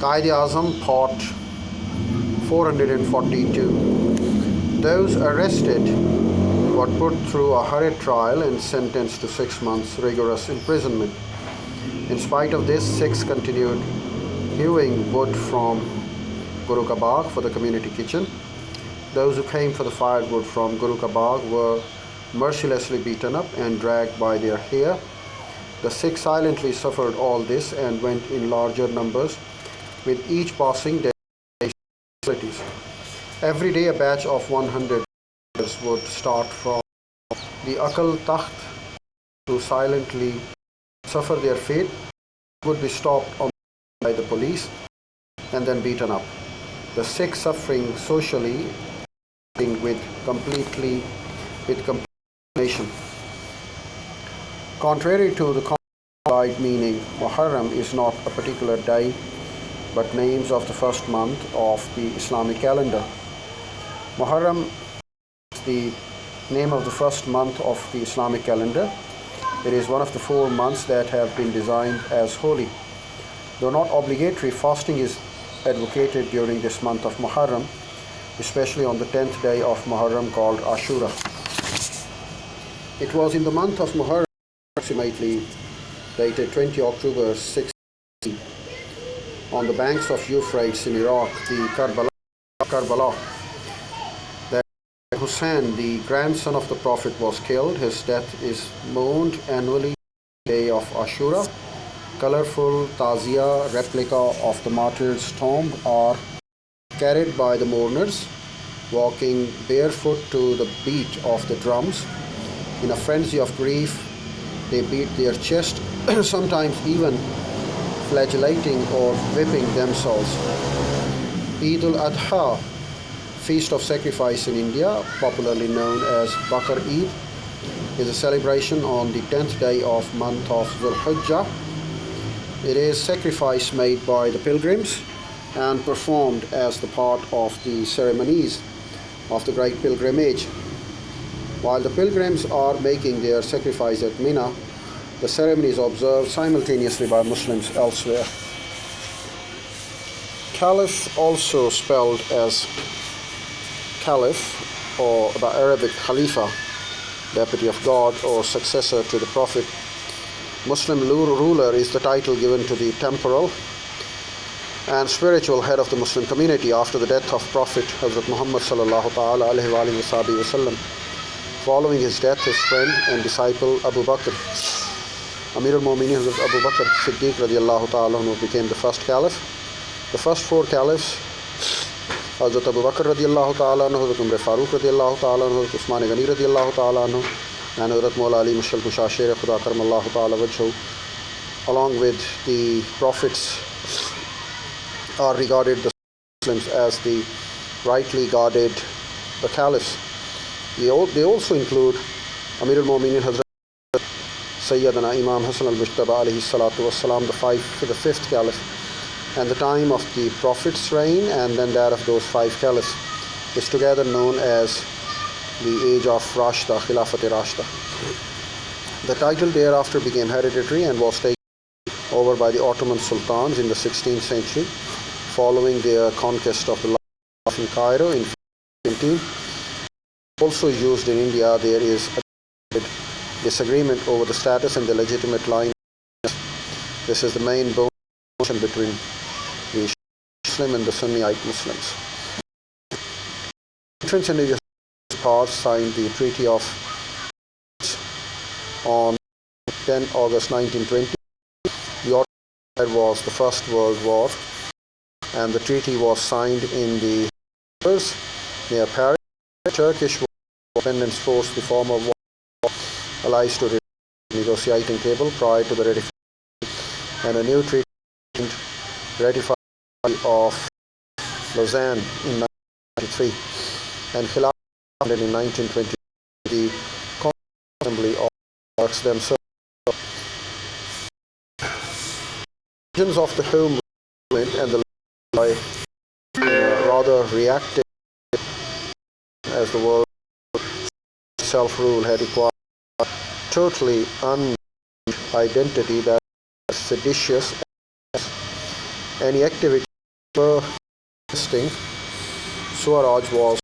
Quaid Azam, Part 442. Those arrested were put through a hurried trial and sentenced to 6 months rigorous imprisonment. In spite of this, Sikhs continued hewing wood from Guru Ka Bagh for the community kitchen. Those who came for the firewood from Guru Ka Bagh were mercilessly beaten up and dragged by their hair. The Sikhs silently suffered all this and went in larger numbers, with each passing day facilities. Every day a batch of 100 would start from the Akal Takht to silently suffer their fate, would be stopped by the police and then beaten up. The Sikhs suffering socially with complete nation. Contrary to the common meaning, Muharram is not a particular day but names of the first month of the Islamic calendar. Muharram is the name of the first month of the Islamic calendar. It is one of the 4 months that have been designed as holy. Though not obligatory, fasting is advocated during this month of Muharram, especially on the 10th day of Muharram called Ashura. It was in the month of Muharram, approximately dated 20 October 6, on the banks of Euphrates in Iraq, the Karbala, that Hussein, the grandson of the Prophet, was killed. His death is mourned annually on the day of Ashura. Colorful tazia replica of the martyr's tomb are carried by the mourners, walking barefoot to the beat of the drums. In a frenzy of grief, they beat their chest, sometimes even flagellating or whipping themselves. Eid al-Adha, Feast of Sacrifice in India, popularly known as Bakar Eid, is a celebration on the 10th day of month of Dhul Hijjah. It is sacrifice made by the pilgrims and performed as the part of the ceremonies of the great pilgrimage. While the pilgrims are making their sacrifice at Mina, the ceremony is observed simultaneously by Muslims elsewhere. Caliph, also spelled as Caliph, or the Arabic Khalifa, deputy of God or successor to the Prophet. Muslim ruler is the title given to the temporal and spiritual head of the Muslim community after the death of Prophet Hazrat Muhammad sallallahu ta'ala alayhi wa sallam. Following his death, his friend and disciple Abu Bakr, Amir al-Mu'minin Hazrat Abu Bakr Siddiq radiallahu ta'ala anhu, became the first caliph. The first 4 caliphs, Hazrat Abu Bakr radiallahu ta'ala anhu, Hazrat Umar Farooq radiallahu ta'ala anhu, Hazrat Usman Ghani radiallahu ta'ala anhu, and Hazrat Mawla Ali Mushal Kusha Sher Khuda Karmallahu ta'ala wajhu, along with the prophets, are regarded the Muslims as the rightly guarded the caliphs. They also include Amir al-Mu'minin Hazrat Sayyidina Imam Hassan al-Mujtaba alayhi salatu wassalam, the 5th caliph, and the time of the Prophet's reign and then that of those 5 caliphs is together known as the age of Rashida, Khilafat Rashida. The title thereafter became hereditary and was taken over by the Ottoman sultans in the 16th century, following their conquest of the land in Cairo in 1517. Also used in India, there is a disagreement over the status and the legitimate line. This is the main bone between the Muslim and the Sunnite Muslims. Entrance into the parts signed the Treaty of on 10 August 1920. The Ottoman was the First World War, and the treaty was signed in the near Paris. The Turkish independence forced the former war allies to the negotiating table prior to the ratification, and a new treaty ratified of Lausanne in 1993 and Khilafat in 1920. The Assembly of themselves. Regions of the home movement and the rather reactive as the world self-rule had acquired a totally unknown identity that is seditious. Any activity listing, Swaraj was